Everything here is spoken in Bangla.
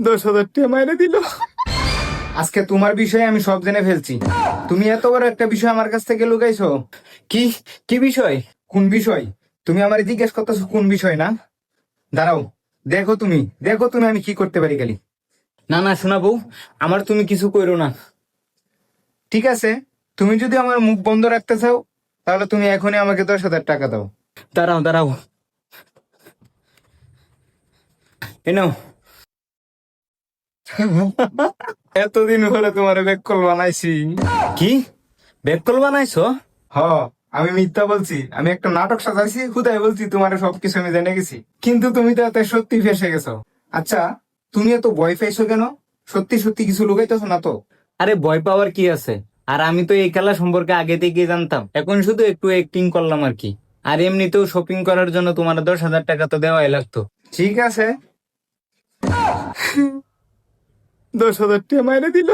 10,000 টাকা মাইনে দিল। আজকে তোমার বিষয়ে আমি সব জেনে ফেলছি। তুমি এত বড় একটা বিষয় আমার কাছ থেকে লুকাইছো। কি কি বিষয়? কোন বিষয়? তুমি আমার জিজ্ঞেস করতেছো কোন বিষয় না? দাঁড়াও, দেখো তুমি আমি কি করতে পারি খালি। না না শোনাবো, আমার তুমি কিছু কইরো না। ঠিক আছে, তুমি যদি আমার মুখ বন্ধ রাখতে চাও তাহলে তুমি এখনই আমাকে 10,000 টাকা দাও। দাঁড়াও দাঁড়াও, এ নাও। এতদিন হলে তোমার বেককল বানাইছি। কি বেককল বানাইছো? হ, আমি মিথ্যা বলছি? আমি একটা নাটক সাজাইছি, খুদাই বলছি তোমার সবকিছু আমি জেনে গেছি, কিন্তু তুমি তো এত সত্যি ফেসে গেছো। আচ্ছা, তুমি এত ভয় পাইছো কেন? সত্যি সত্যি কিছু লুকাইতেছো না তো? আরে ভয় পাওয়ার কি আছে? আর আমি তো এই খেলা সম্পর্কে আগে থেকেই জানতাম, এখন শুধু একটু অ্যাক্টিং করলাম আর কি। আর এমনিতেও শপিং করার জন্য তোমার 10,000 টাকা তো দেওয়াই লাগতো। ঠিক আছে, 10,000 টাকা মাইনে দিল।